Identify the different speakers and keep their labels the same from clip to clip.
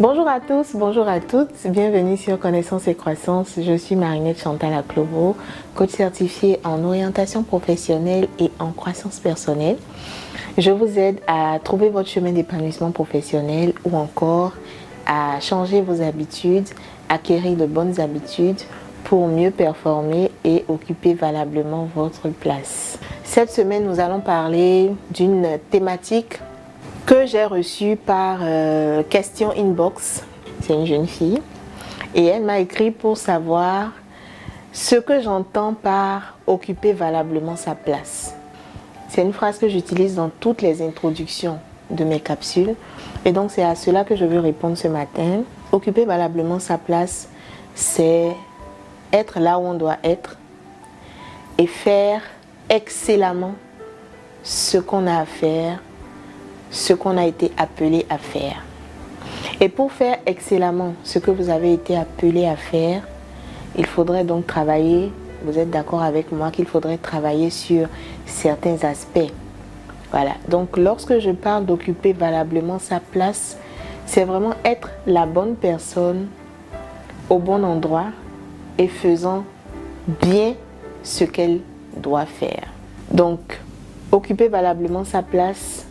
Speaker 1: Bonjour à tous, bonjour à toutes, bienvenue sur Connaissance et Croissance. Je suis Marinette Chantal Aklovo, coach certifiée en orientation professionnelle et en croissance personnelle. Je vous aide à trouver votre chemin d'épanouissement professionnel ou encore à changer vos habitudes, acquérir de bonnes habitudes pour mieux performer et occuper valablement votre place. Cette semaine, nous allons parler d'une thématique que j'ai reçue par question inbox. C'est une jeune fille et elle m'a écrit pour savoir ce que j'entends par occuper valablement sa place. C'est une phrase que j'utilise dans toutes les introductions de mes capsules et donc c'est à cela que je veux répondre ce matin. Occuper valablement sa place, c'est être là où on doit être et faire excellemment ce qu'on a à faire, ce qu'on a été appelé à faire. Et pour faire excellemment ce que vous avez été appelé à faire, il faudrait donc travailler, vous êtes d'accord avec moi qu'il faudrait travailler sur certains aspects. Voilà, donc lorsque je parle d'occuper valablement sa place, c'est vraiment être la bonne personne au bon endroit et faisant bien ce qu'elle doit faire. Donc, occuper valablement sa place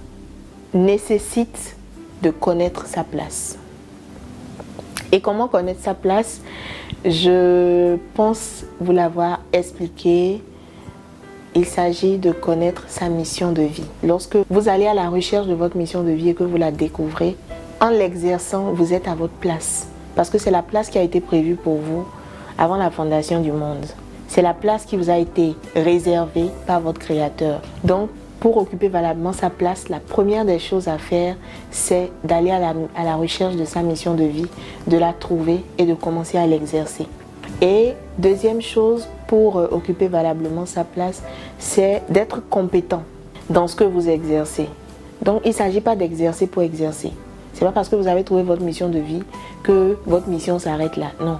Speaker 1: nécessite de connaître sa place. Et comment connaître sa place? Je pense vous l'avoir expliqué. Il s'agit de connaître sa mission de vie. Lorsque vous allez à la recherche de votre mission de vie et que vous la découvrez, en l'exerçant, vous êtes à votre place. Parce que c'est la place qui a été prévue pour vous avant la fondation du monde. C'est la place qui vous a été réservée par votre Créateur. Donc, pour occuper valablement sa place, la première des choses à faire, c'est d'aller à la recherche de sa mission de vie, de la trouver et de commencer à l'exercer. Et deuxième chose pour occuper valablement sa place, c'est d'être compétent dans ce que vous exercez. Donc, il ne s'agit pas d'exercer pour exercer. Ce n'est pas parce que vous avez trouvé votre mission de vie que votre mission s'arrête là. Non.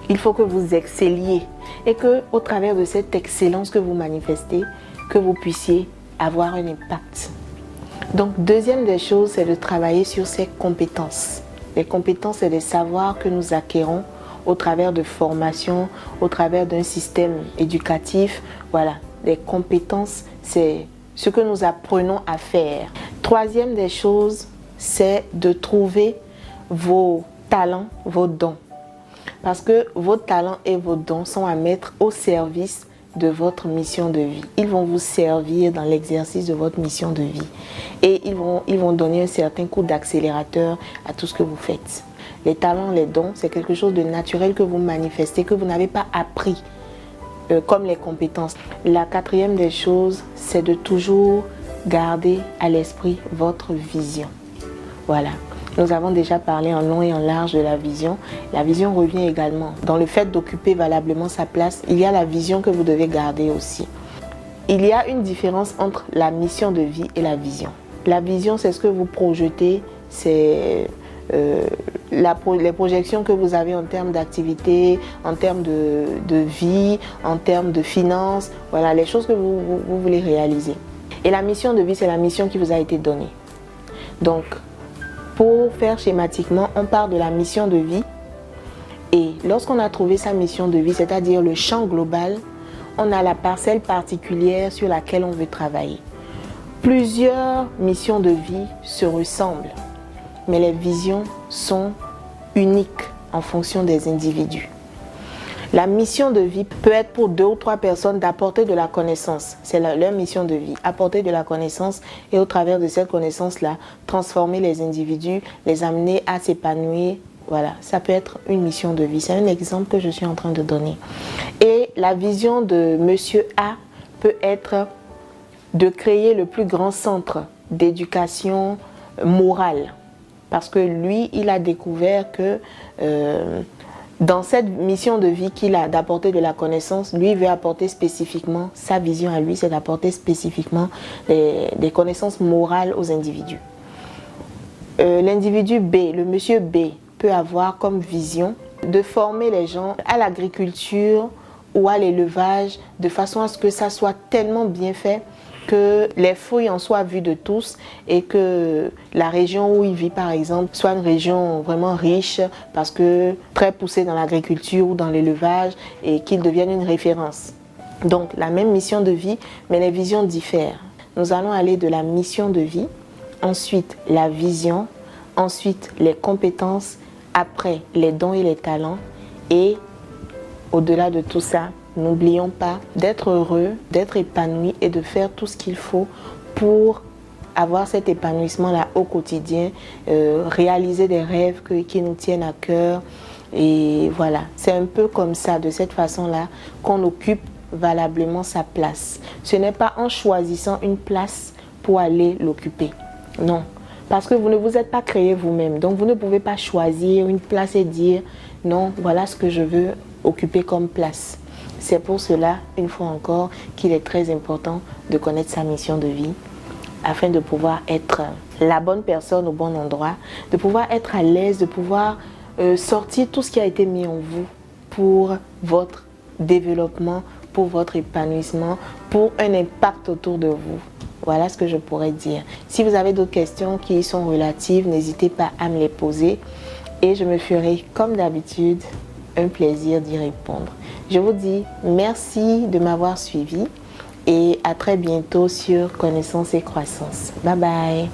Speaker 1: Il faut que vous excelliez et que, au travers de cette excellence que vous manifestez, que vous puissiez avoir un impact. Donc, deuxième des choses, c'est de travailler sur ses compétences. Les compétences, c'est des savoirs que nous acquérons au travers de formations, au travers d'un système éducatif. Voilà, les compétences, c'est ce que nous apprenons à faire. Troisième des choses, c'est de trouver vos talents, vos dons. Parce que vos talents et vos dons sont à mettre au service de votre mission de vie. Ils vont vous servir dans l'exercice de votre mission de vie. Et ils vont donner un certain coup d'accélérateur à tout ce que vous faites. Les talents, les dons, c'est quelque chose de naturel que vous manifestez, que vous n'avez pas appris, comme les compétences. La quatrième des choses, c'est de toujours garder à l'esprit votre vision. Voilà. Nous avons déjà parlé en long et en large de la vision. La vision revient également. Dans le fait d'occuper valablement sa place, il y a la vision que vous devez garder aussi. Il y a une différence entre la mission de vie et la vision. La vision, c'est ce que vous projetez, c'est les projections que vous avez en termes d'activité, en termes de vie, en termes de finances. Voilà, les choses que vous voulez réaliser. Et la mission de vie, c'est la mission qui vous a été donnée. Donc, pour faire schématiquement, on part de la mission de vie et lorsqu'on a trouvé sa mission de vie, c'est-à-dire le champ global, on a la parcelle particulière sur laquelle on veut travailler. Plusieurs missions de vie se ressemblent, mais les visions sont uniques en fonction des individus. La mission de vie peut être pour 2 ou 3 personnes d'apporter de la connaissance. C'est leur mission de vie, apporter de la connaissance et au travers de cette connaissance-là, transformer les individus, les amener à s'épanouir. Voilà, ça peut être une mission de vie. C'est un exemple que je suis en train de donner. Et la vision de Monsieur A peut être de créer le plus grand centre d'éducation morale. Parce que lui, il a découvert que dans cette mission de vie qu'il a d'apporter de la connaissance, lui il veut apporter spécifiquement, sa vision à lui, c'est d'apporter spécifiquement des connaissances morales aux individus. L'individu B, le monsieur B, peut avoir comme vision de former les gens à l'agriculture ou à l'élevage de façon à ce que ça soit tellement bien fait que les fruits en soient vus de tous et que la région où il vit par exemple soit une région vraiment riche parce que très poussée dans l'agriculture ou dans l'élevage et qu'il devienne une référence. Donc la même mission de vie mais les visions diffèrent. Nous allons aller de la mission de vie, ensuite la vision, ensuite les compétences, après les dons et les talents et au-delà de tout ça, n'oublions pas d'être heureux, d'être épanoui et de faire tout ce qu'il faut pour avoir cet épanouissement-là au quotidien, réaliser des rêves qui nous tiennent à cœur. Et voilà, c'est un peu comme ça, de cette façon-là, qu'on occupe valablement sa place. Ce n'est pas en choisissant une place pour aller l'occuper. Non, parce que vous ne vous êtes pas créé vous-même. Donc vous ne pouvez pas choisir une place et dire non, voilà ce que je veux occuper comme place. C'est pour cela, une fois encore, qu'il est très important de connaître sa mission de vie afin de pouvoir être la bonne personne au bon endroit, de pouvoir être à l'aise, de pouvoir sortir tout ce qui a été mis en vous pour votre développement, pour votre épanouissement, pour un impact autour de vous. Voilà ce que je pourrais dire. Si vous avez d'autres questions qui sont relatives, n'hésitez pas à me les poser et je me ferai, comme d'habitude, un plaisir d'y répondre. Je vous dis merci de m'avoir suivi et à très bientôt sur Connaissance et Croissance. Bye bye.